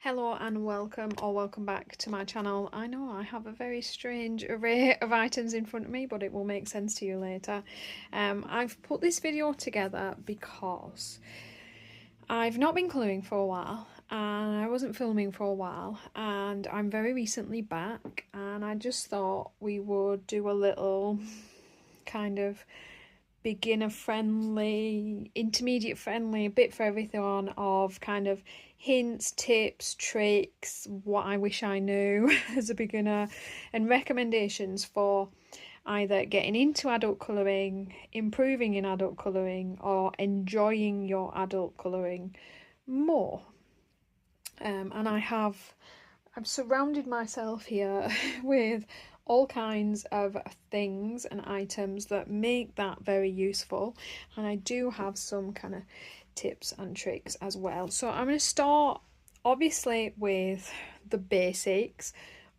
Hello and welcome back to my channel. I know I have a very strange array of items in front of me, but it will make sense to you later. I've put this video together because I've not been colouring for a while and I wasn't filming for a while, and I'm very recently back, and I just thought we would do a little kind of beginner friendly, intermediate friendly, a bit for everyone of kind of hints, tips, tricks, what I wish I knew as a beginner, and recommendations for either getting into adult colouring, improving in adult colouring, or enjoying your adult colouring more. And I've surrounded myself here with all kinds of things and items that make that very useful, and I do have some kind of tips and tricks as well. So I'm going to start obviously with the basics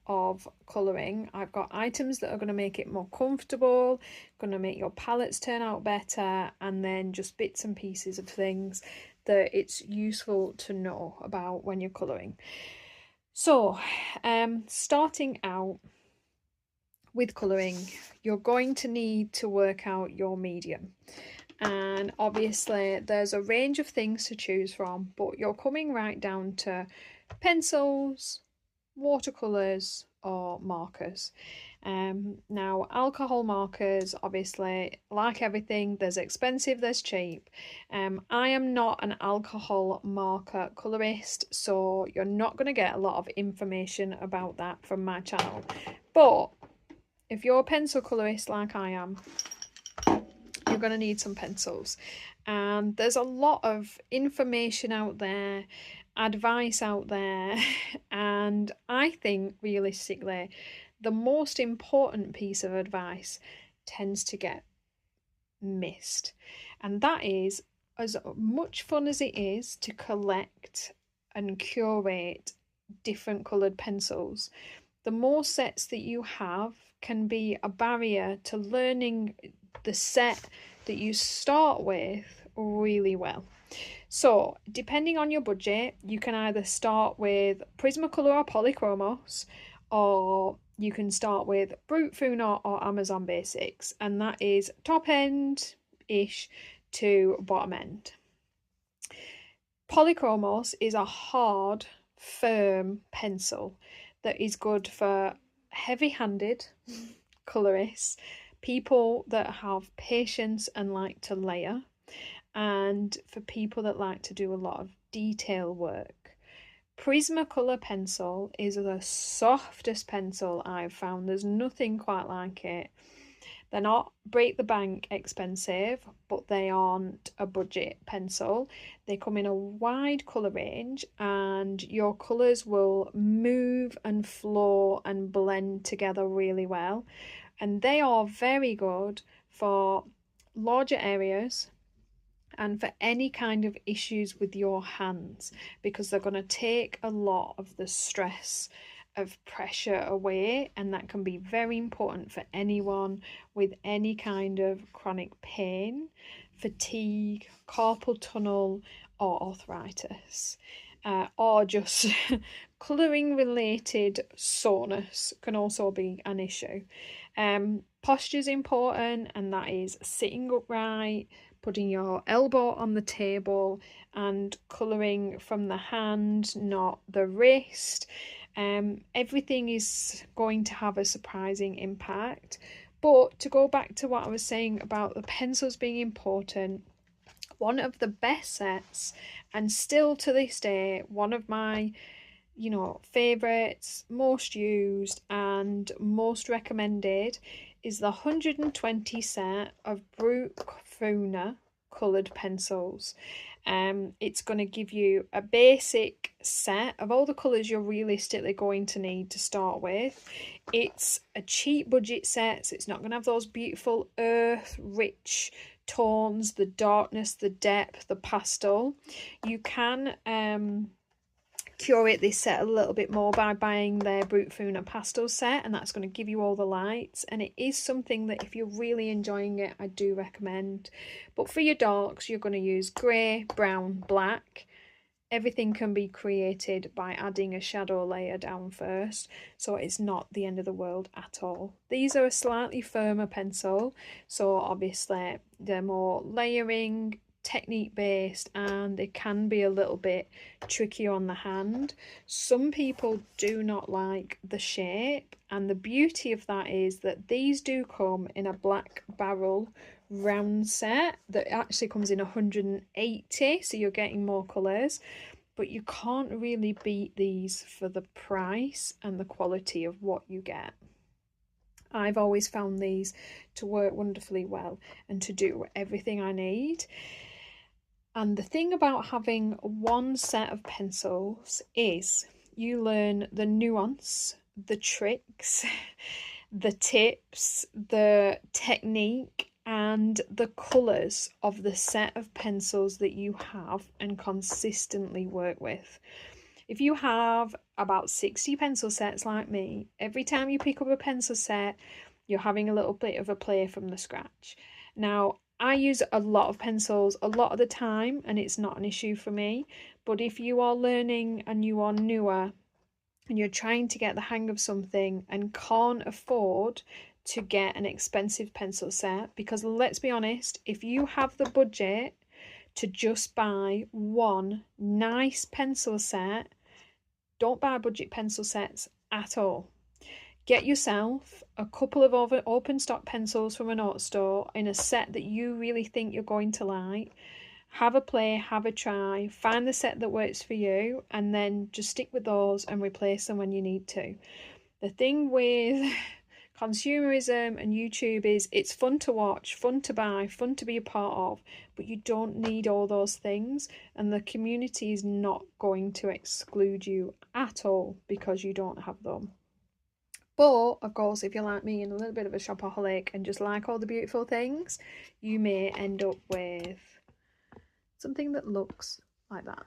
of colouring. I've got items that are going to make it more comfortable, going to make your palettes turn out better, and then just bits and pieces of things that it's useful to know about when you're colouring. So, starting out with colouring, you're going to need to work out your medium. And obviously there's a range of things to choose from, but you're coming right down to pencils, watercolours or markers. Now, alcohol markers, obviously, like everything, there's expensive, there's cheap. I am not an alcohol marker colorist, so you're not going to get a lot of information about that from my channel. But if you're a pencil colorist like I am, you're going to need some pencils. And there's a lot of information out there, advice out there, and I think realistically the most important piece of advice tends to get missed, and that is, as much fun as it is to collect and curate different coloured pencils, the more sets that you have can be a barrier to learning the set that you start with really well. So depending on your budget, you can either start with Prismacolor or Polychromos, or you can start with Brut Funar or Amazon Basics, and that is top end ish to bottom end. Polychromos is a hard, firm pencil that is good for heavy-handed colorists, people that have patience and like to layer, and for people that like to do a lot of detail work. Prismacolor pencil is the softest pencil I've found. There's nothing quite like it. They're not break the bank expensive, but they aren't a budget pencil. They come in a wide colour range, and your colours will move and flow and blend together really well. And they are very good for larger areas and for any kind of issues with your hands, because they're going to take a lot of the stress of pressure away, and that can be very important for anyone with any kind of chronic pain, fatigue, carpal tunnel or arthritis, or just colouring related soreness can also be an issue. Posture is important, and that is sitting upright, putting your elbow on the table and colouring from the hand, not the wrist. Everything is going to have a surprising impact. But to go back to what I was saying about the pencils being important, one of the best sets, and still to this day one of my favourites, most used and most recommended, is the 120 set of Brut Funar coloured pencils. It's going to give you a basic set of all the colours you're realistically going to need to start with. It's a cheap budget set, so it's not going to have those beautiful earth rich tones, the darkness, the depth, the pastel. You can curate this set a little bit more by buying their Brut Funar pastel set, and that's going to give you all the lights, and it is something that if you're really enjoying it, I do recommend. But for your darks, you're going to use grey, brown, black, everything can be created by adding a shadow layer down first, so it's not the end of the world at all. These are a slightly firmer pencil, so obviously they're more layering, technique based, and they can be a little bit tricky on the hand. Some people do not like the shape, and the beauty of that is that these do come in a black barrel round set that actually comes in 180, so you're getting more colours, but you can't really beat these for the price and the quality of what you get. I've always found these to work wonderfully well and to do everything I need. And the thing about having one set of pencils is you learn the nuance, the tricks, the tips, the technique, and the colours of the set of pencils that you have and consistently work with. If you have about 60 pencil sets like me, every time you pick up a pencil set, you're having a little bit of a play from the scratch. Now, I use a lot of pencils a lot of the time, and it's not an issue for me. But if you are learning and you are newer and you're trying to get the hang of something and can't afford to get an expensive pencil set, because let's be honest, if you have the budget to just buy one nice pencil set, don't buy budget pencil sets at all. Get yourself a couple of open stock pencils from an art store in a set that you really think you're going to like. Have a play, have a try, find the set that works for you, and then just stick with those and replace them when you need to. The thing with consumerism and YouTube is it's fun to watch, fun to buy, fun to be a part of, but you don't need all those things, and the community is not going to exclude you at all because you don't have them. But, of course, if you're like me and a little bit of a shopaholic and just like all the beautiful things, you may end up with something that looks like that.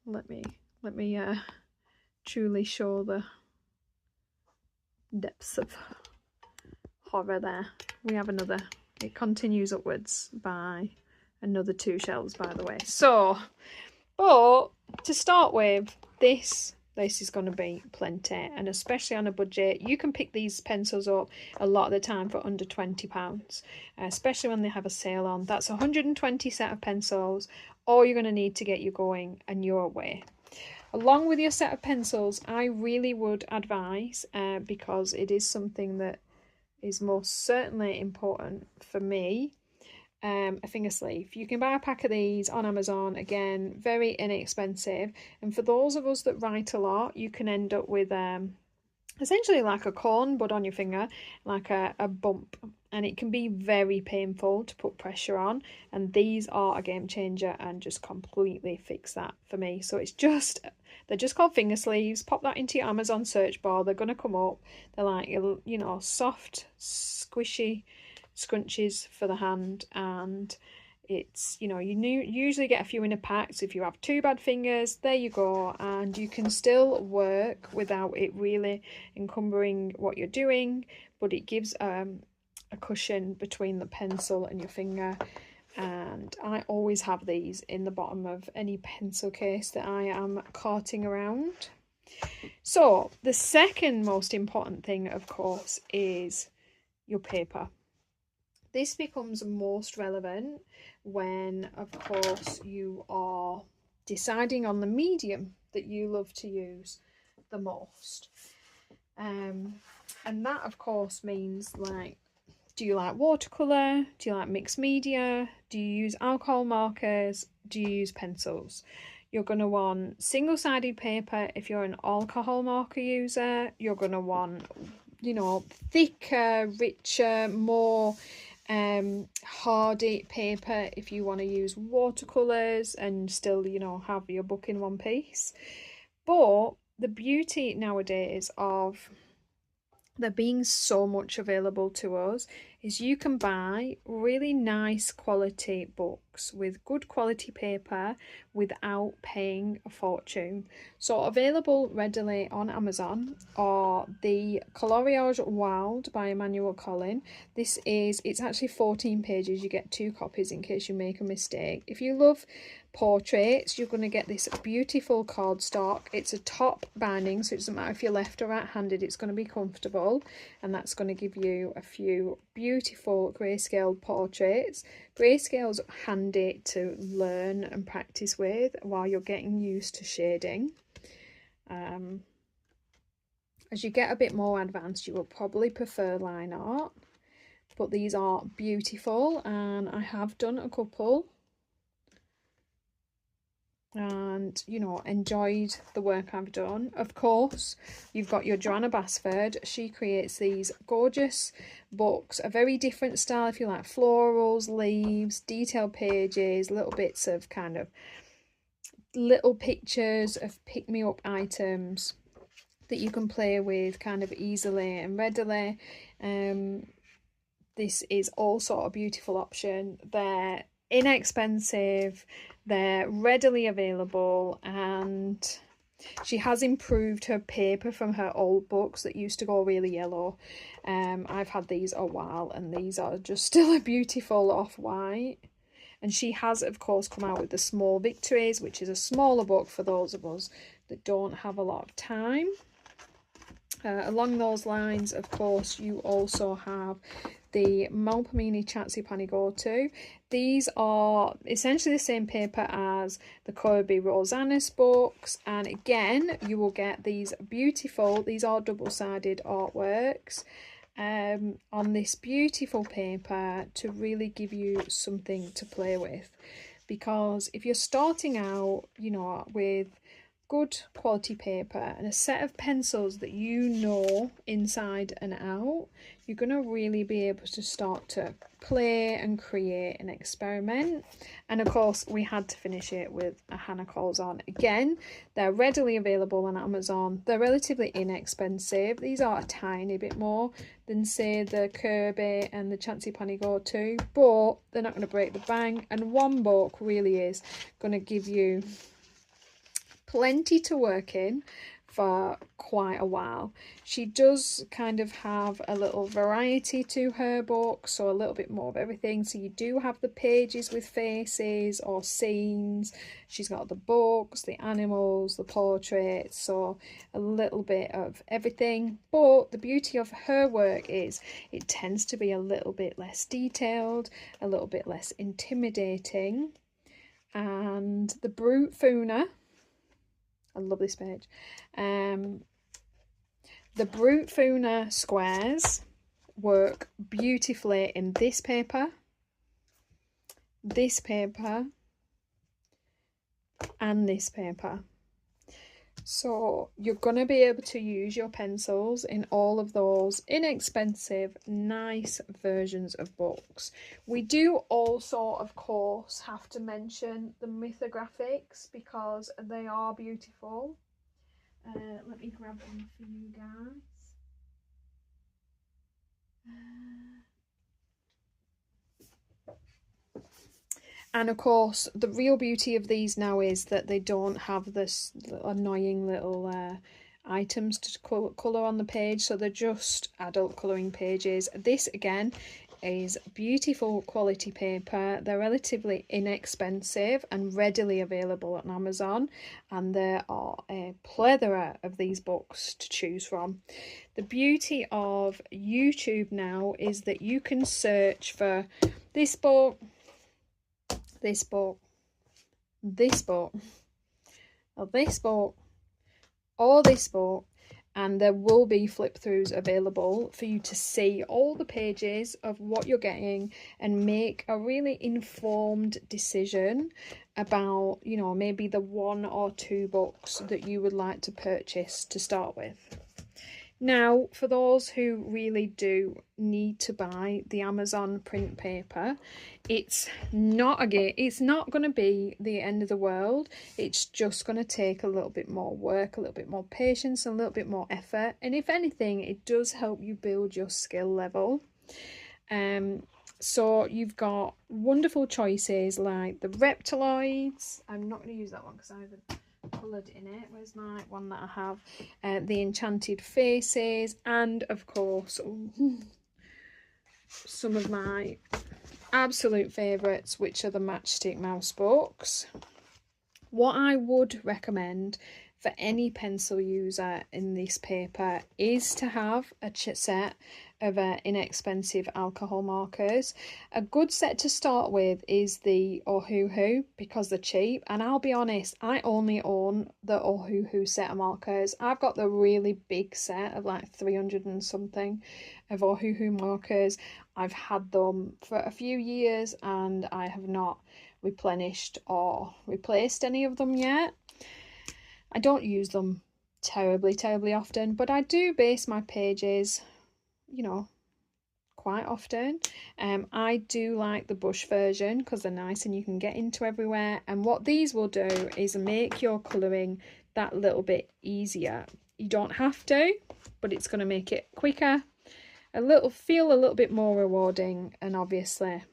Let me truly show the depths of horror there. We have another. It continues upwards by another 2 shelves, by the way. So, but to start with, this is going to be plenty, and especially on a budget. You can pick these pencils up a lot of the time for under £20, especially when they have a sale on. That's 120 set of pencils, all you're going to need to get you going and your way. Along with your set of pencils, I really would advise, because it is something that is most certainly important for me, a finger sleeve. You can buy a pack of these on Amazon, again, very inexpensive, and for those of us that write a lot, you can end up with essentially like a corn but on your finger, like a bump, and it can be very painful to put pressure on, and these are a game changer and just completely fix that for me. So they're just called finger sleeves. Pop that into your Amazon search bar, they're going to come up. They're like, you know, soft, squishy scrunchies for the hand, and it's, you know, you usually get a few in a pack, so if you have 2 bad fingers, there you go, and you can still work without it really encumbering what you're doing, but it gives a cushion between the pencil and your finger. And I always have these in the bottom of any pencil case that I am carting around. So the second most important thing, of course, is your paper. This becomes most relevant when, of course, you are deciding on the medium that you love to use the most. And that, of course, means, like, do you like watercolour? Do you like mixed media? Do you use alcohol markers? Do you use pencils? You're going to want single-sided paper if you're an alcohol marker user. You're going to want, you know, thicker, richer, more hardy paper if you want to use watercolours and still, you know, have your book in one piece. But the beauty nowadays of there being so much available to us is you can buy really nice quality books books with good quality paper without paying a fortune. So available readily on Amazon are the Coloriage Wild by Emmanuel Collin. It's actually 14 pages. You get 2 copies in case you make a mistake. If you love portraits, you're going to get this beautiful cardstock. It's a top binding, so it doesn't matter if you're left or right-handed, it's going to be comfortable, and that's going to give you a few beautiful grayscale portraits. Grayscale's handy to learn and practice with while you're getting used to shading. As you get a bit more advanced, you will probably prefer line art, but these are beautiful, and I have done a couple and, you know, enjoyed the work I've done. Of course, you've got your Joanna Basford. She creates these gorgeous books, a very different style if you like florals, leaves, detailed pages, little bits of kind of little pictures of pick-me-up items that you can play with kind of easily and readily. This is also a beautiful option. They're inexpensive, they're readily available, and she has improved her paper from her old books that used to go really yellow. I've had these a while, and these are just still a beautiful off-white. And she has, of course, come out with the Small Victories, which is a smaller book for those of us that don't have a lot of time. Along those lines, of course, you also have the Melpomene Chatsi Panigotu. These are essentially the same paper as the Kirby Rosanus books, and again you will get these beautiful, these are double-sided artworks on this beautiful paper to really give you something to play with. Because if you're starting out, you know, with good quality paper and a set of pencils that you know inside and out, you're going to really be able to start to play and create and experiment. And of course, we had to finish it with a Hannah Calls On. Again, they're readily available on Amazon. They're relatively inexpensive. These are a tiny bit more than, say, the Kirby and the Chatsi Panigotu, but they're not going to break the bank. And one book really is going to give you plenty to work in for quite a while. She does kind of have a little variety to her book, so a little bit more of everything. So you do have the pages with faces or scenes. She's got the books, the animals, the portraits, so a little bit of everything. But the beauty of her work is it tends to be a little bit less detailed, a little bit less intimidating. And the Brute Funa, I love this page. The Brute Funa squares work beautifully in this paper, and this paper. So you're going to be able to use your pencils in all of those inexpensive, nice versions of books. We do also, of course, have to mention the mythographics because they are beautiful. Let me grab them for you guys. And of course, the real beauty of these now is that they don't have this annoying little items to colour on the page, so they're just adult colouring pages. This again is beautiful quality paper. They're relatively inexpensive and readily available on Amazon, and there are a plethora of these books to choose from. The beauty of YouTube now is that you can search for this book, this book, this book, or this book, or this book, and there will be flip throughs available for you to see all the pages of what you're getting and make a really informed decision about, you know, maybe the 1 or 2 books that you would like to purchase to start with. Now, for those who really do need to buy the Amazon print paper, it's not going to be the end of the world. It's just going to take a little bit more work, a little bit more patience, and a little bit more effort. And if anything, it does help you build your skill level. So you've got wonderful choices like the Reptiloids. I'm not going to use that one because I haven't coloured in it. Where's my one that I have? The Enchanted Faces, and of course some of my absolute favourites, which are the Matchstick Mouse books. What I would recommend for any pencil user in this paper is to have a set of inexpensive alcohol markers. A good set to start with is the Ohuhu because they're cheap, and I'll be honest, I only own the Ohuhu set of markers. I've got the really big set of like 300 and something of Ohuhu markers. I've had them for a few years and I have not replenished or replaced any of them yet. I don't use them terribly often, but I do base my pages, you know, quite often. I do like the brush version because they're nice and you can get into everywhere, and what these will do is make your colouring that little bit easier. You don't have to, but it's going to make it quicker, feel a little bit more rewarding, and obviously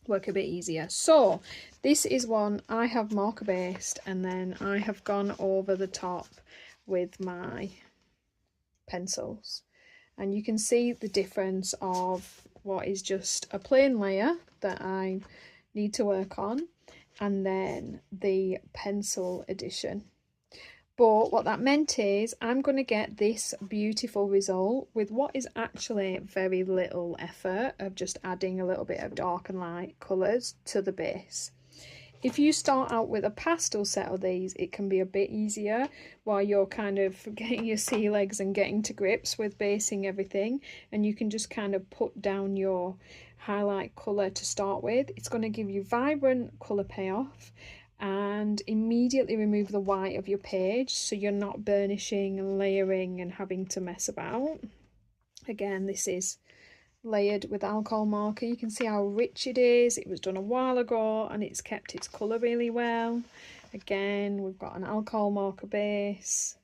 work a bit easier. So this is one I have marker based, and then I have gone over the top with my pencils, and you can see the difference of what is just a plain layer that I need to work on, and then the pencil edition. But what that meant is I'm going to get this beautiful result with what is actually very little effort of just adding a little bit of dark and light colours to the base. If you start out with a pastel set of these, it can be a bit easier while you're kind of getting your sea legs and getting to grips with basing everything, and you can just kind of put down your highlight colour to start with. It's going to give you vibrant colour payoff and immediately remove the white of your page, so you're not burnishing and layering and having to mess about. Again, this is layered with alcohol marker. You can see how rich it is. It was done a while ago and it's kept its colour really well. Again, we've got an alcohol marker base,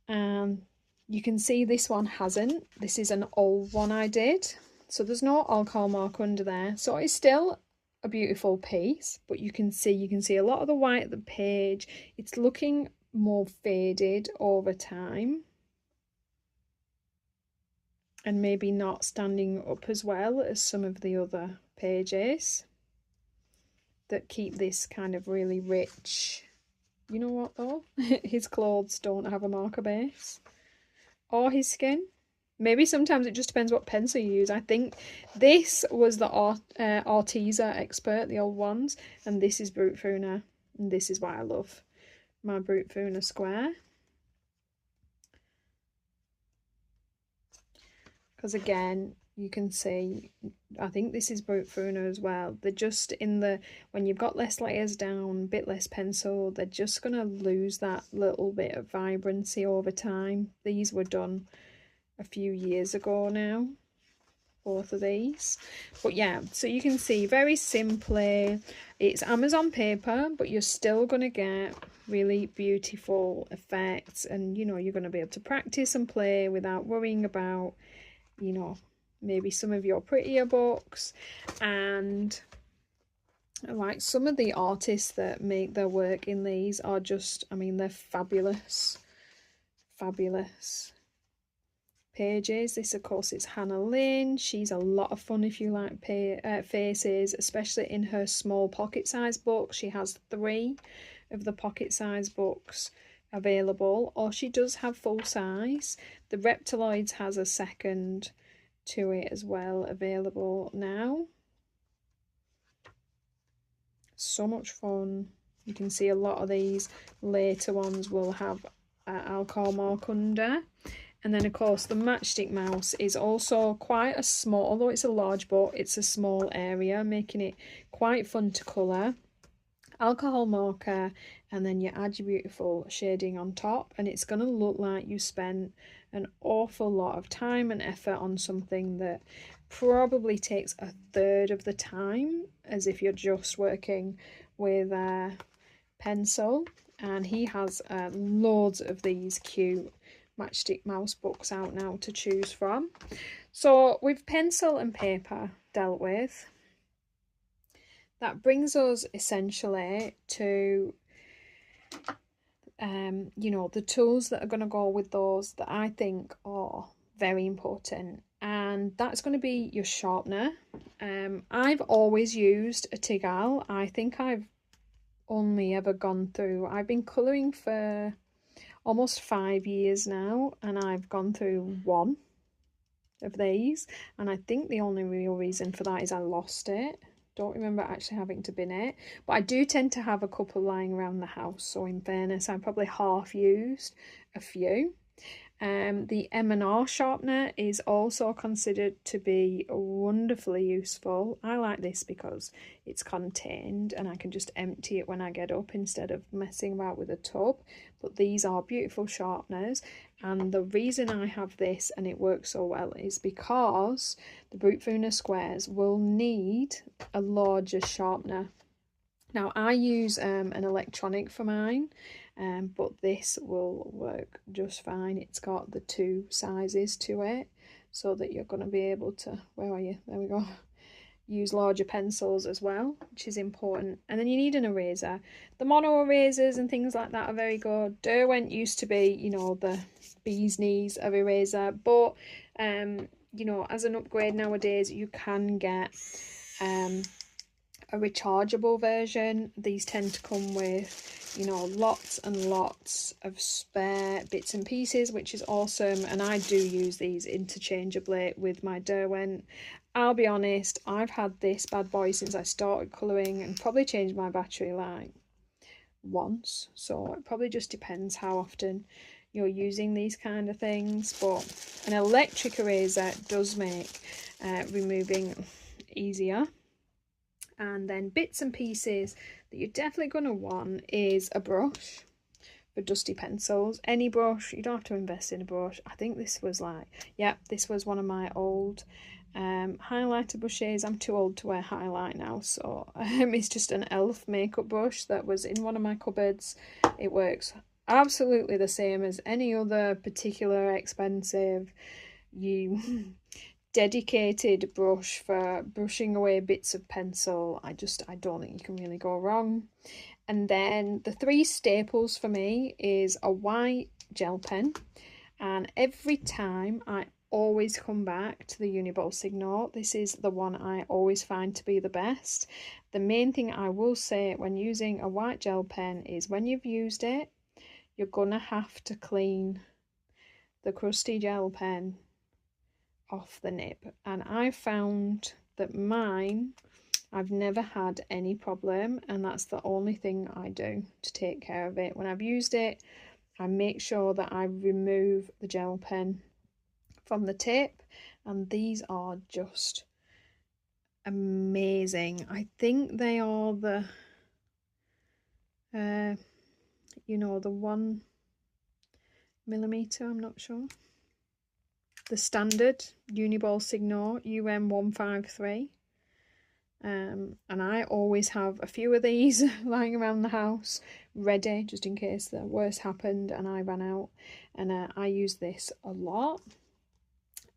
and you can see this one hasn't. This is an old one I did, so there's no alcohol marker under there, so it's still a beautiful piece, but you can see a lot of the white at the page. It's looking more faded over time and maybe not standing up as well as some of the other pages that keep this kind of really rich. You know what though? His clothes don't have a marker base, or his skin. Maybe sometimes it just depends what pencil you use. I think this was the Arteza Expert, the old ones, and this is Brute Funa, and this is why I love my Brute Funa square. Because again, you can see, I think this is Brute Funa as well. They're just in the, when you've got less layers down, a bit less pencil, they're just going to lose that little bit of vibrancy over time. These were done a few years ago now, both of these. But yeah, so you can see very simply, it's Amazon paper, but you're still going to get really beautiful effects, and you know, you're going to be able to practice and play without worrying about, you know, maybe some of your prettier books. And like some of the artists that make their work in these are just, I mean, they're fabulous pages. This of course is Hannah Lynn. She's a lot of fun if you like faces, especially in her small pocket size book. She has 3 of the pocket size books available, or she does have full size. The Reptiloids has a second to it as well available now. So much fun. You can see a lot of these later ones will have alcohol mark under. And then of course the Matchstick Mouse is also quite a small, although it's a large book, it's a small area, making it quite fun to colour. Alcohol marker, and then you add your beautiful shading on top, and it's going to look like you spent an awful lot of time and effort on something that probably takes a third of the time as if you're just working with a pencil. And he has loads of these cute Matchstick mouse books out now to choose from. So with pencil and paper dealt with, that brings us essentially to you know, the tools that are going to go with those that I think are very important, and that's going to be your sharpener. I've always used a Tigal. I think I've only ever gone through, I've been colouring for almost 5 years now, and I've gone through one of these, and I think the only real reason for that is I lost it. Don't remember actually having to bin it, but I do tend to have a couple lying around the house, so in fairness I probably half used a few. The M&R sharpener is also considered to be wonderfully useful. I like this because it's contained and I can just empty it when I get up instead of messing about with a tub. But these are beautiful sharpeners, and the reason I have this and it works so well is because the Brute Vuna squares will need a larger sharpener. Now I use an electronic for mine, but this will work just fine. It's got the 2 sizes to it, so that you're going to be able to, where are you? There we go. Use larger pencils as well, which is important. And then you need an eraser. The mono erasers and things like that are very good. Derwent used to be, you know, the bee's knees of eraser, but you know, as an upgrade nowadays you can get a rechargeable version. These tend to come with, you know, lots and lots of spare bits and pieces, which is awesome, and I do use these interchangeably with my Derwent. I'll be honest, I've had this bad boy since I started colouring and probably changed my battery like once, so it probably just depends how often you're using these kind of things. But an electric eraser does make removing easier. And then bits and pieces that you're definitely going to want is a brush for dusty pencils. Any brush, you don't have to invest in a brush. I think this was like, yeah, this was one of my old highlighter brushes. I'm too old to wear highlight now, so it's just an e.l.f. makeup brush that was in one of my cupboards. It works absolutely the same as any other particular expensive dedicated brush for brushing away bits of pencil. I don't think you can really go wrong. And then the 3 staples for me is a white gel pen, and every time I always come back to the Uniball Signo. This is the one I always find to be the best. The main thing I will say when using a white gel pen is when you've used it, you're gonna have to clean the crusty gel pen off the nib, and I found that mine, I've never had any problem, and that's the only thing I do to take care of it. When I've used it, I make sure that I remove the gel pen from the tip, and these are just amazing. I think they are the you know, the 1 millimeter, I'm not sure, the standard Uniball Signo UM153. And I always have a few of these lying around the house ready just in case the worst happened and I ran out, and I use this a lot.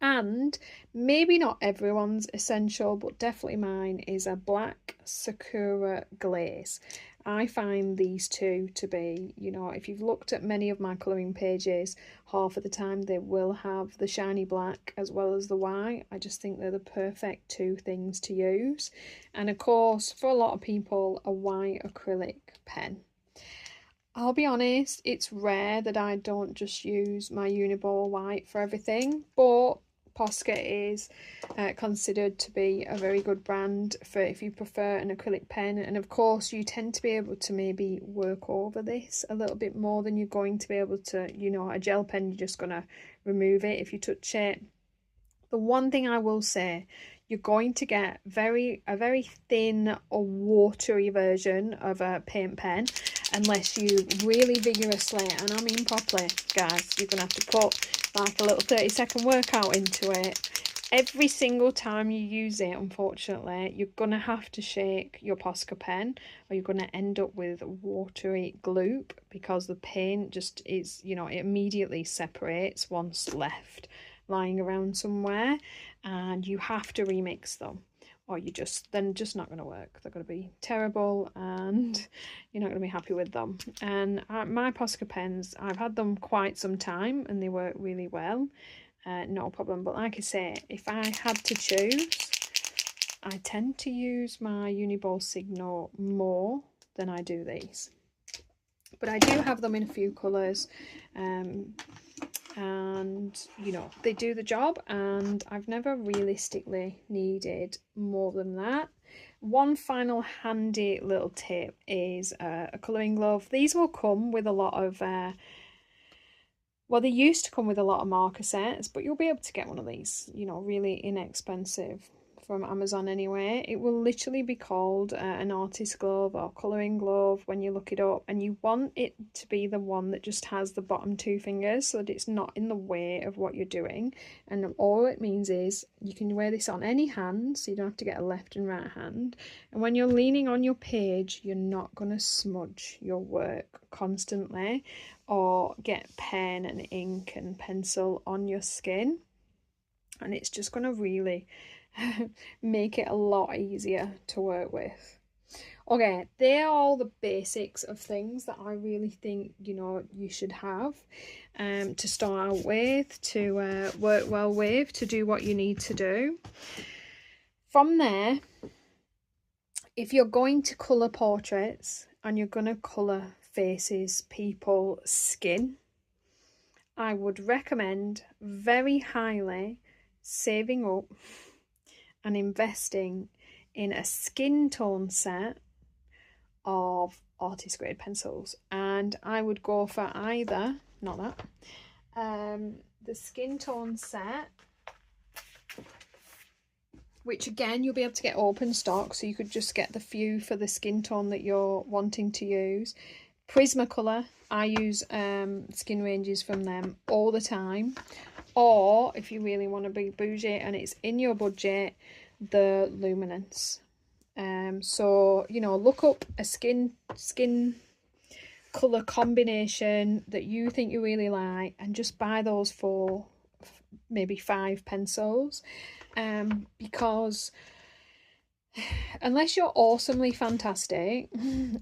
And maybe not everyone's essential, but definitely mine is a black Sakura glaze. I find these two to be, you know, if you've looked at many of my colouring pages, half of the time they will have the shiny black as well as the white. I just think they're the perfect 2 things to use. And of course, for a lot of people, a white acrylic pen. I'll be honest, it's rare that I don't just use my Uniball white for everything, but Posca is considered to be a very good brand for if you prefer an acrylic pen, and of course you tend to be able to maybe work over this a little bit more than you're going to be able to, you know, a gel pen, you're just going to remove it if you touch it. The one thing I will say, you're going to get a very thin or watery version of a paint pen unless you really vigorously, and I mean properly guys, you're going to have to put like a little 30-second workout into it. every single time you use it, unfortunately, you're going to have to shake your Posca pen, or you're going to end up with watery gloop, because the paint just is, you know, it immediately separates once left lying around somewhere, and you have to remix them, or they're just not going to work. They're going to be terrible, and you're not going to be happy with them. And my Posca pens, I've had them quite some time and they work really well. No problem. But like I say, if I had to choose, I tend to use my Uniball Signo more than I do these. But I do have them in a few colours, and you know, they do the job, and I've never realistically needed more than that. One final handy little tip is a colouring glove. These will come with a lot of well, they used to come with a lot of marker sets, but you'll be able to get one of these, you know, really inexpensive from Amazon anyway. It will literally be called an artist glove or colouring glove when you look it up, and you want it to be the one that just has the bottom two fingers so that it's not in the way of what you're doing. And all it means is you can wear this on any hand, so you don't have to get a left and right hand. And when you're leaning on your page, you're not going to smudge your work constantly or get pen and ink and pencil on your skin, and it's just going to really make it a lot easier to work with. Okay, they're all the basics of things that I really think, you know, you should have to start out with, to work well with, to do what you need to do. From there, if you're going to colour portraits and you're going to colour faces, people, skin, I would recommend very highly saving up and investing in a skin tone set of artist grade pencils. And I would go for either, not that, the skin tone set, which again you'll be able to get open stock, so you could just get the few for the skin tone that you're wanting to use. Prismacolor, I use skin ranges from them all the time. Or if you really want to be bougie and it's in your budget, the Luminance. So, you know, look up a skin colour combination that you think you really like and just buy those for maybe 5 pencils. Because unless you're awesomely fantastic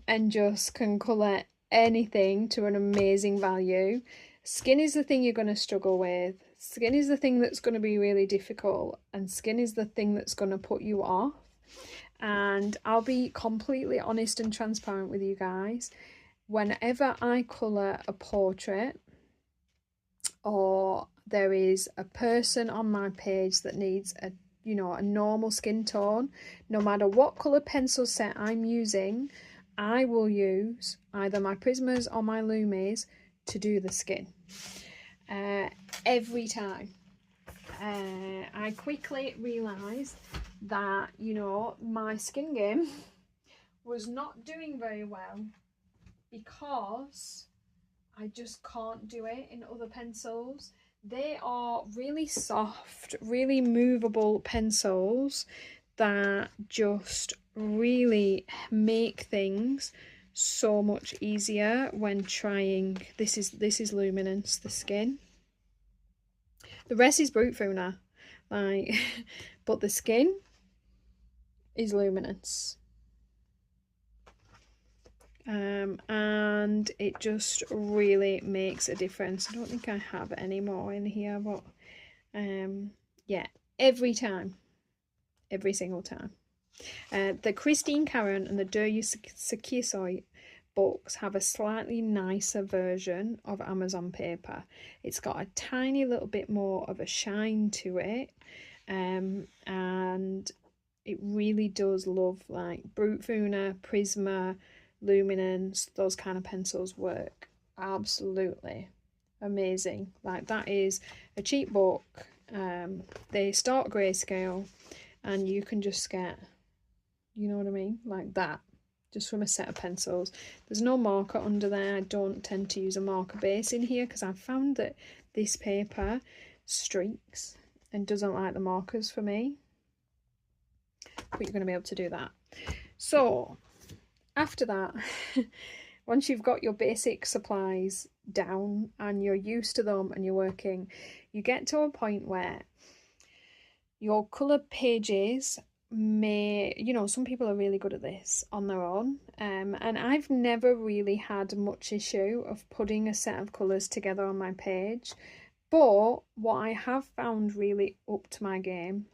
and just can colour anything to an amazing value, skin is the thing you're going to struggle with. Skin is the thing that's going to be really difficult, and skin is the thing that's going to put you off. And I'll be completely honest and transparent with you guys. Whenever I colour a portrait, or there is a person on my page that needs a, you know, a normal skin tone, no matter what colour pencil set I'm using, I will use either my Prismas or my Lumis to do the skin. Every time. I quickly realised that, you know, my skin game was not doing very well because I just can't do it in other pencils. They are really soft, really movable pencils that just really make things so much easier when trying. This is Luminance, the skin. The rest is Brute Funa, like, but the skin is Luminance. And it just really makes a difference. I don't think I have any more in here, but yeah, every time, every single time. The Christine Karen and the Deryu Sakisoi books have a slightly nicer version of Amazon paper. It's got a tiny little bit more of a shine to it, and it really does love, like, Brute Funa, Prisma, Luminance, those kind of pencils work absolutely amazing. Like, that is a cheap book. They start grayscale and you can just get, you know what I mean, like that, just from a set of pencils. There's no marker under there. I don't tend to use a marker base in here because I've found that this paper streaks and doesn't like the markers for me, but you're going to be able to do that. So after that, once you've got your basic supplies down and you're used to them and you're working, you get to a point where your colour pages may, you know, some people are really good at this on their own, and I've never really had much issue of putting a set of colours together on my page. But what I have found really up to my game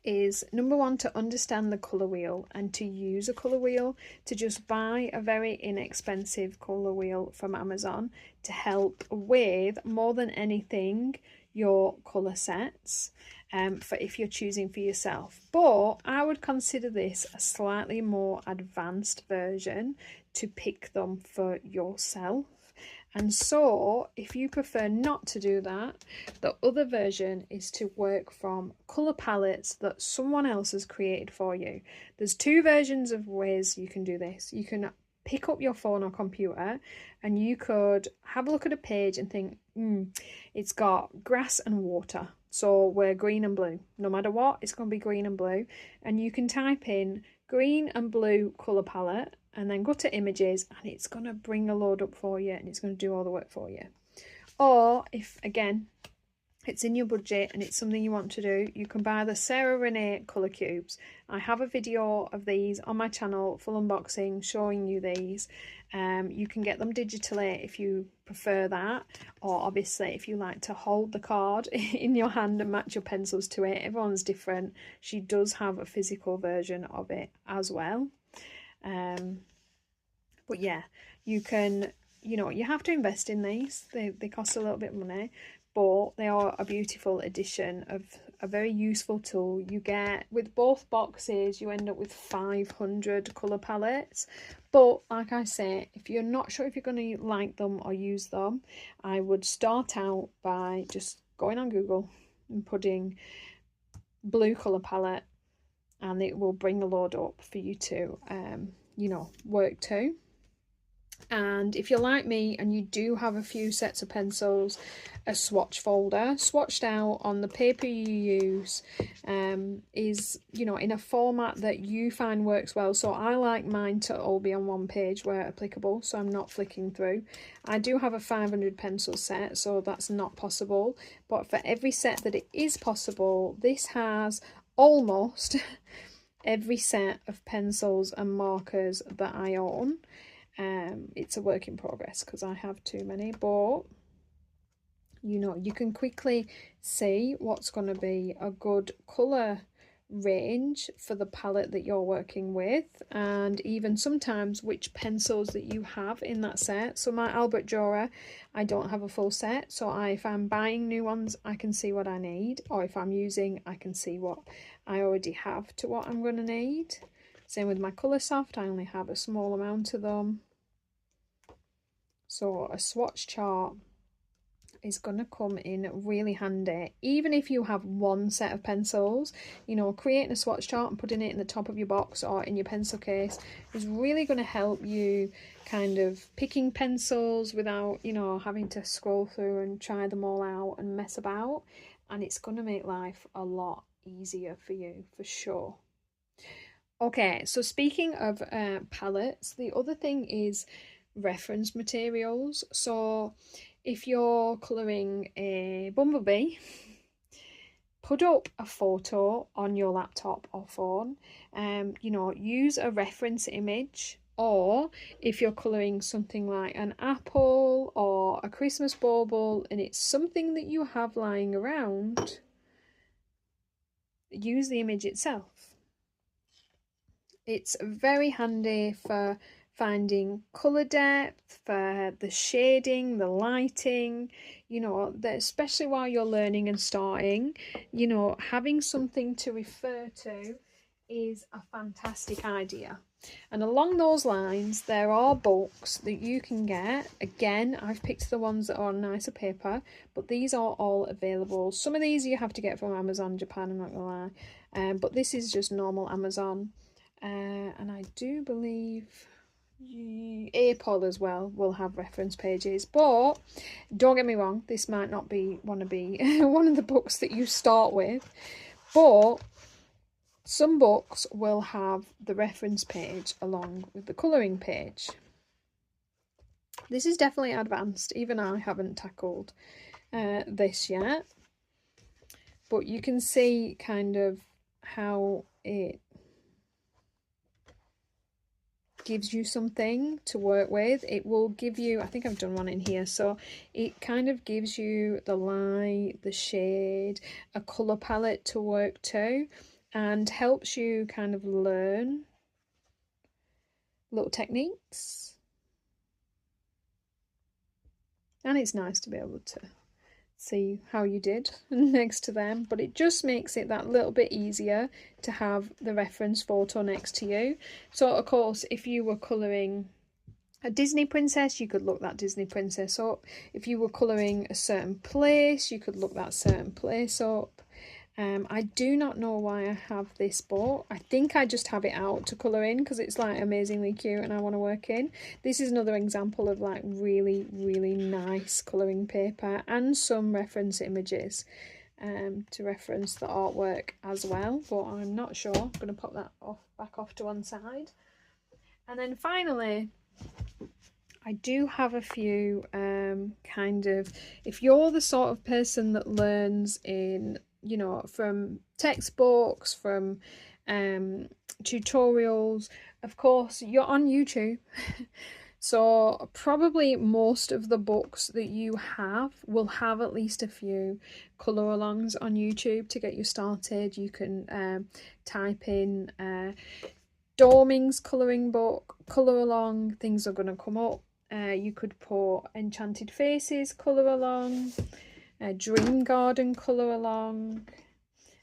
is, number one, to understand the colour wheel and to use a colour wheel, to just buy a very inexpensive colour wheel from Amazon to help with, more than anything, your colour sets, for if you're choosing for yourself. But I would consider this a slightly more advanced version to pick them for yourself. And so if you prefer not to do that, the other version is to work from colour palettes that someone else has created for you. There's two versions of ways you can do this. You can pick up your phone or computer and you could have a look at a page and think, it's got grass and water, so we're green and blue. No matter what, it's going to be green and blue. And you can type in green and blue colour palette and then go to images, and it's going to bring a load up for you and it's going to do all the work for you. Or if, again, it's in your budget and it's something you want to do, you can buy the Sarah Renee colour cubes. I have a video of these on my channel, full unboxing, showing you these. You can get them digitally if you prefer that, or obviously if you like to hold the card in your hand and match your pencils to it. Everyone's different. She does have a physical version of it as well. But yeah, you can, you know, you have to invest in these. They cost a little bit of money, but they are a beautiful addition of a very useful tool. You get, with both boxes, you end up with 500 colour palettes. But like I say, if you're not sure if you're going to like them or use them, I would start out by just going on Google and putting blue colour palette, and it will bring a load up for you to, you know, work to. And if you're like me and you do have a few sets of pencils, a swatch folder swatched out on the paper you use is, you know, in a format that you find works well. So I like mine to all be on one page where applicable, so I'm not flicking through. I do have a 500 pencil set, so that's not possible, but for every set that it is possible, this has almost every set of pencils and markers that I own. It's a work in progress because I have too many, but you know, you can quickly see what's going to be a good colour range for the palette that you're working with, and even sometimes which pencils that you have in that set. So my Albert Dürer, I don't have a full set, so if I'm buying new ones, I can see what I need, or if I'm using, I can see what I already have to what I'm going to need. Same with my Coloursoft, I only have a small amount of them. So a swatch chart is going to come in really handy, even if you have one set of pencils. You know, creating a swatch chart and putting it in the top of your box or in your pencil case is really going to help you kind of picking pencils without, you know, having to scroll through and try them all out and mess about, and it's going to make life a lot easier for you, for sure. Okay, so speaking of palettes, the other thing is reference materials. So if you're colouring a bumblebee, put up a photo on your laptop or phone. You know, use a reference image, or if you're colouring something like an apple or a Christmas bauble and it's something that you have lying around, use the image itself. It's very handy for finding colour depth, for the shading, the lighting, you know, especially while you're learning and starting, you know, having something to refer to is a fantastic idea. And along those lines, there are books that you can get. Again, I've picked the ones that are on nicer paper, but these are all available. Some of these you have to get from Amazon Japan, I'm not gonna lie, but this is just normal Amazon. And I do believe APOL as well will have reference pages, but don't get me wrong, this might not be one of the books that you start with, but some books will have the reference page along with the colouring page. This is definitely advanced. Even I haven't tackled this yet, but you can see kind of how it gives you something to work with. It will give you, I think I've done one in here, so it kind of gives you the light, the shade, a colour palette to work to, and helps you kind of learn little techniques. And it's nice to be able to see how you did next to them, but it just makes it that little bit easier to have the reference photo next to you. So of course, if you were colouring a Disney princess, you could look that Disney princess up. If you were colouring a certain place, you could look that certain place up. I do not know why I have this book. I think I just have it out to colour in because it's like amazingly cute and I want to work in. This is another example of like really, really nice colouring paper and some reference images to reference the artwork as well, but I'm not sure. I'm going to pop that back off to one side. And then finally, I do have a few kind of, if you're the sort of person that learns in, you know, from textbooks, from tutorials, of course you're on YouTube. So probably most of the books that you have will have at least a few colour alongs on YouTube to get you started. You can type in Dorming's colouring book, colour along, things are going to come up. You could put Enchanted Faces colour along, Dream Garden colour along,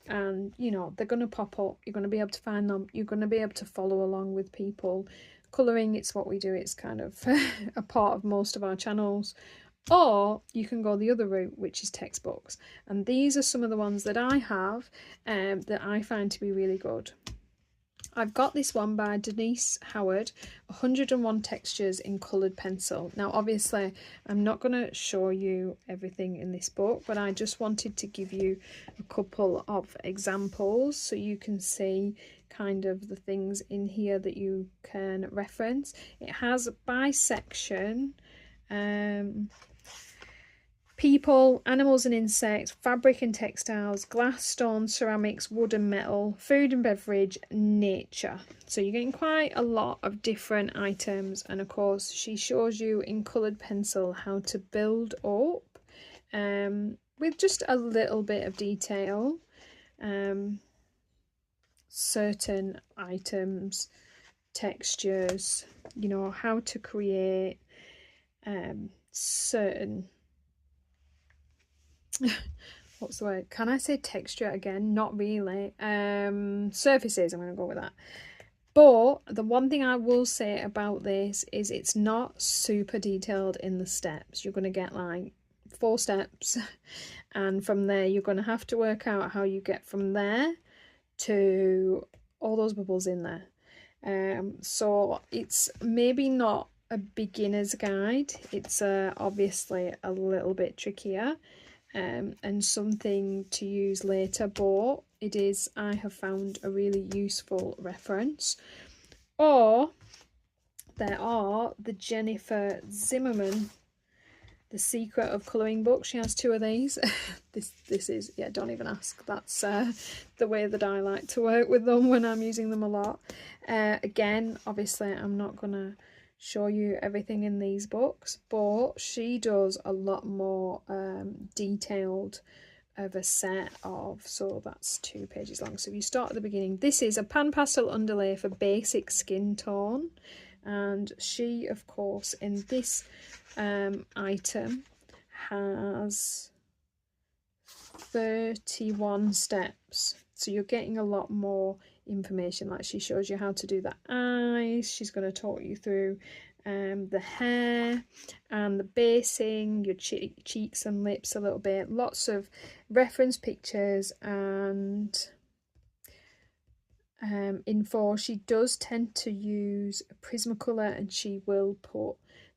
and you know they're going to pop up. You're going to be able to find them. You're going to be able to follow along with people colouring. It's what we do. It's kind of a part of most of our channels. Or you can go the other route, which is textbooks, and these are some of the ones that I have that I find to be really good. I've got this one by Denise Howard, 101 Textures in Coloured Pencil. Now obviously I'm not going to show you everything in this book, but I just wanted to give you a couple of examples so you can see kind of the things in here that you can reference. It has by section, people, animals and insects, fabric and textiles, glass, stone, ceramics, wood and metal, food and beverage, nature. So you're getting quite a lot of different items, and of course she shows you in coloured pencil how to build up with just a little bit of detail certain items, textures, you know, how to create certain what's the word? Can I say texture again? Not really. Surfaces, I'm going to go with that. But the one thing I will say about this is it's not super detailed in the steps. You're going to get like 4 steps, and from there you're going to have to work out how you get from there to all those bubbles in there. So it's maybe not a beginner's guide. It's obviously a little bit trickier. And something to use later, but it is, I have found, a really useful reference. Or there are the Jennifer Zimmerman, The Secret of Colouring books. She has 2 of these. this is, yeah, don't even ask. That's the way that I like to work with them when I'm using them a lot. Again, obviously I'm not gonna show you everything in these books, but she does a lot more detailed of a set of, so that's 2 pages long. So if you start at the beginning, this is a pan pastel underlay for basic skin tone, and she of course in this item has 31 steps, so you're getting a lot more information. Like she shows you how to do the eyes, she's going to talk you through the hair and the basing, your cheeks and lips a little bit, lots of reference pictures and info. She does tend to use Prismacolor, and she will put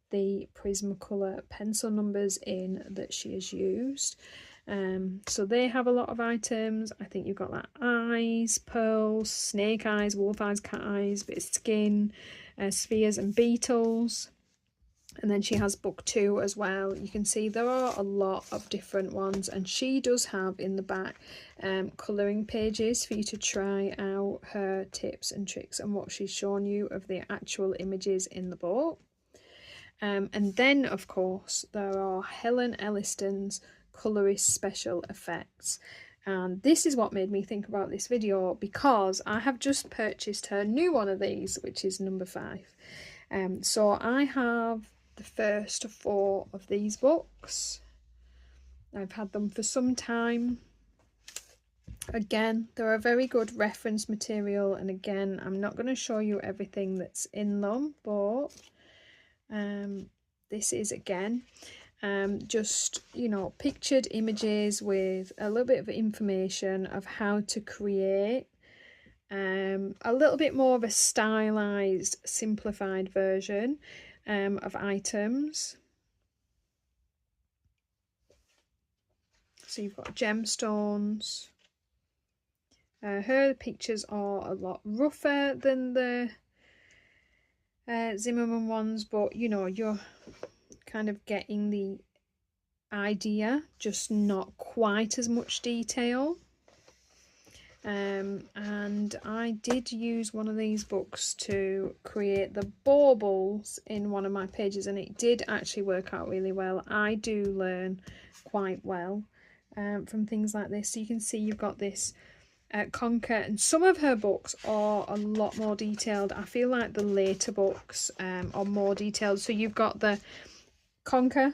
the Prismacolor pencil numbers in that she has used. So they have a lot of items. I think you've got like eyes, pearls, snake eyes, wolf eyes, cat eyes, bit of skin, spheres and beetles. And then she has book 2 as well. You can see there are a lot of different ones, and she does have in the back colouring pages for you to try out her tips and tricks and what she's shown you of the actual images in the book. And then of course there are Helen Elliston's colorist special effects, and this is what made me think about this video, because I have just purchased her new one of these, which is number 5. So I have the first 4 of these books. I've had them for some time. Again, they're a very good reference material, and again, I'm not going to show you everything that's in them, but this is again just, you know, pictured images with a little bit of information of how to create a little bit more of a stylized, simplified version of items. So you've got gemstones. Her pictures are a lot rougher than the Zimmermann ones, but you know, you're kind of getting the idea, just not quite as much detail. And I did use one of these books to create the baubles in one of my pages, and it did actually work out really well. I do learn quite well from things like this. So you can see you've got this conker, and some of her books are a lot more detailed. I feel like the later books are more detailed. So you've got the conker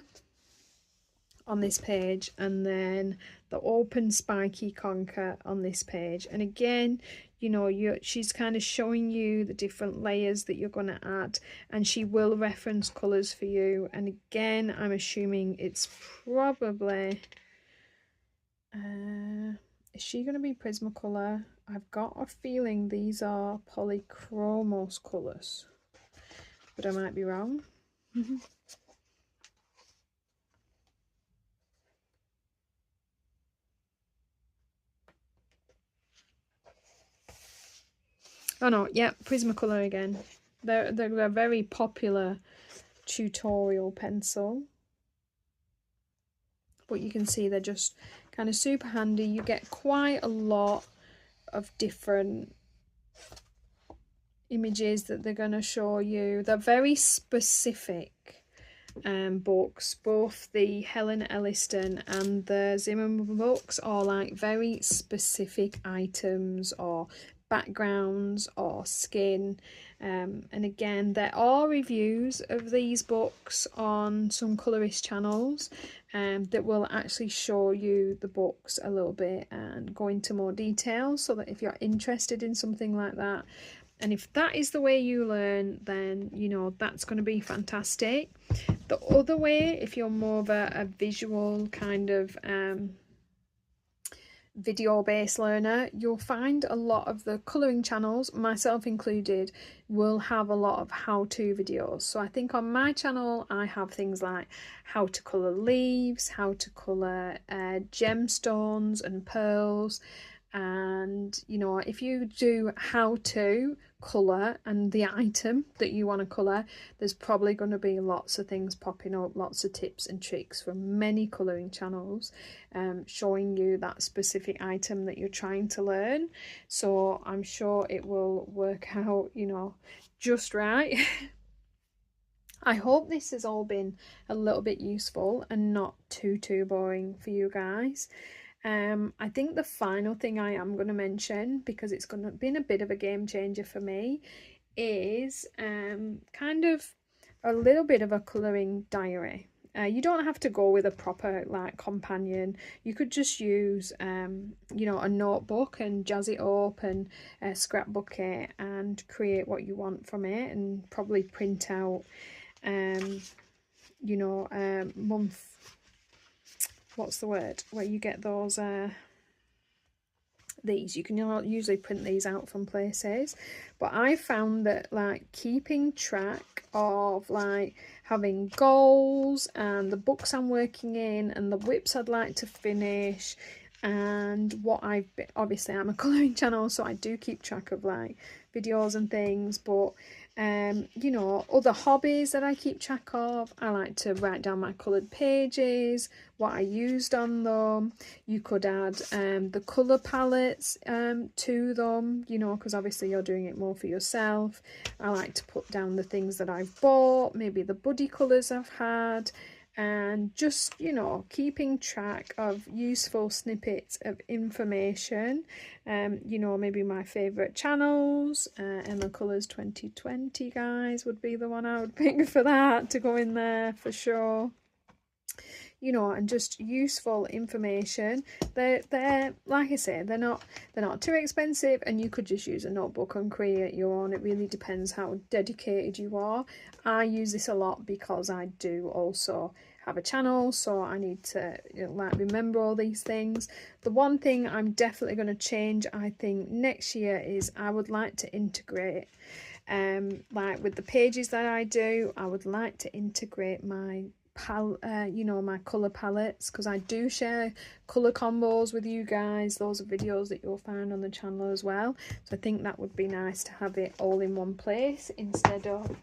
on this page, and then the open spiky conker on this page, and again, you know, she's kind of showing you the different layers that you're going to add, and she will reference colors for you. And again, I'm assuming it's probably is she going to be Prismacolor? I've got a feeling these are Polychromos colors, but I might be wrong. Oh no, yeah, Prismacolor again. They're a very popular tutorial pencil. But you can see they're just kind of super handy. You get quite a lot of different images that they're going to show you. They're very specific books. Both the Helen Elliston and the Zimmermann books are like very specific items or backgrounds or skin. And again, there are reviews of these books on some colorist channels that will actually show you the books a little bit and go into more detail, so that if you're interested in something like that, and if that is the way you learn, then you know that's going to be fantastic. The other way, if you're more of a visual kind of video-based learner, you'll find a lot of the colouring channels, myself included, will have a lot of how-to videos. So I think on my channel I have things like how to colour leaves, how to colour gemstones and pearls, and you know, if you do how to colour and the item that you want to colour, there's probably going to be lots of things popping up, lots of tips and tricks from many colouring channels showing you that specific item that you're trying to learn. So I'm sure it will work out, you know, just right. I hope this has all been a little bit useful and not too boring for you guys. I think the final thing I am going to mention, because it's going to be a bit of a game changer for me, is kind of a little bit of a colouring diary. You don't have to go with a proper like companion. You could just use you know, a notebook and jazz it up and scrapbook it and create what you want from it, and probably print out you know, month, what's the word, where you get those these. You can usually print these out from places, but I found that like keeping track of like having goals and the books I'm working in and the WIPs I'd like to finish, and what I've been, obviously I'm a colouring channel, so I do keep track of like videos and things, but you know, other hobbies that I keep track of. I like to write down my coloured pages, what I used on them. You could add the colour palettes to them, you know, because obviously you're doing it more for yourself. I like to put down the things that I've bought, maybe the buddy colours I've had, and just, you know, keeping track of useful snippets of information. You know, maybe my favourite channels, Emma Colours 2020 guys would be the one I would pick for that, to go in there for sure. You know, and just useful information. They're like I say, they're not too expensive, and you could just use a notebook and create your own. It really depends how dedicated you are. I use this a lot because I do also have a channel, so I need to, you know, like remember all these things. The one thing I'm definitely going to change, I think, next year is I would like to integrate like with the pages that I do, I would like to integrate my you know, my color palettes, because I do share color combos with you guys. Those are videos that you'll find on the channel as well, so I think that would be nice to have it all in one place instead of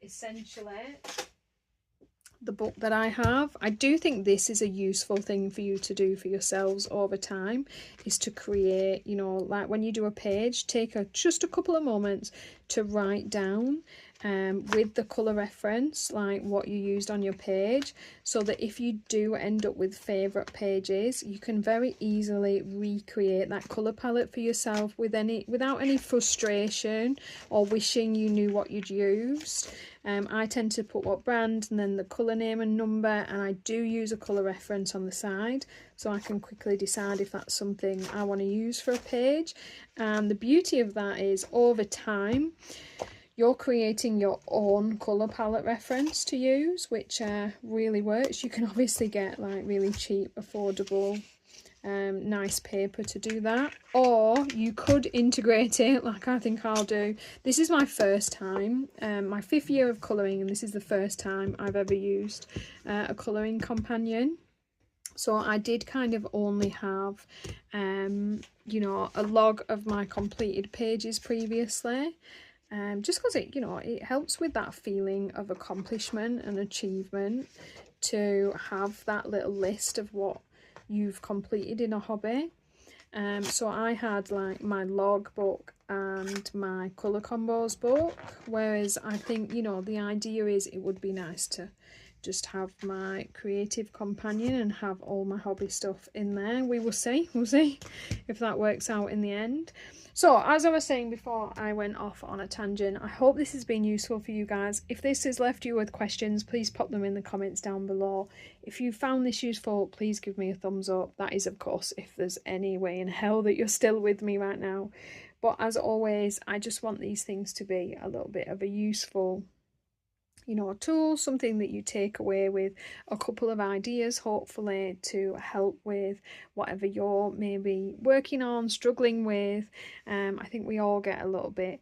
essentially the book that I have. I do think this is a useful thing for you to do for yourselves over time, is to create, you know, like when you do a page, take just a couple of moments to write down with the colour reference like what you used on your page, so that if you do end up with favourite pages, you can very easily recreate that colour palette for yourself without any frustration or wishing you knew what you'd used. I tend to put what brand and then the colour name and number, and I do use a colour reference on the side so I can quickly decide if that's something I want to use for a page. And the beauty of that is, over time you're creating your own colour palette reference to use, which really works. You can obviously get like really cheap, affordable, nice paper to do that, or you could integrate it like I think I'll do. This is my first time, my 5th year of colouring, and this is the first time I've ever used a colouring companion. So I did kind of only have you know, a log of my completed pages previously, just because it, you know, it helps with that feeling of accomplishment and achievement to have that little list of what you've completed in a hobby. So I had like my log book and my colour combos book, whereas I think, you know, the idea is it would be nice to just have my creative companion and have all my hobby stuff in there. We'll see if that works out in the end. So as I was saying before I went off on a tangent, I hope this has been useful for you guys. If this has left you with questions, please pop them in the comments down below. If you found this useful, please give me a thumbs up. That is, of course, if there's any way in hell that you're still with me right now. But as always, I just want these things to be a little bit of a useful, you know, a tool, something that you take away with a couple of ideas, hopefully, to help with whatever you're maybe working on, struggling with. I think we all get a little bit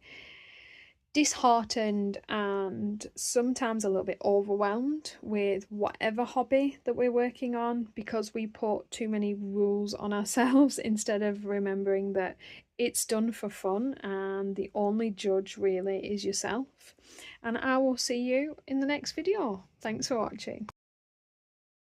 disheartened and sometimes a little bit overwhelmed with whatever hobby that we're working on, because we put too many rules on ourselves instead of remembering that it's done for fun and the only judge really is yourself. And I will see you in the next video. Thanks for watching.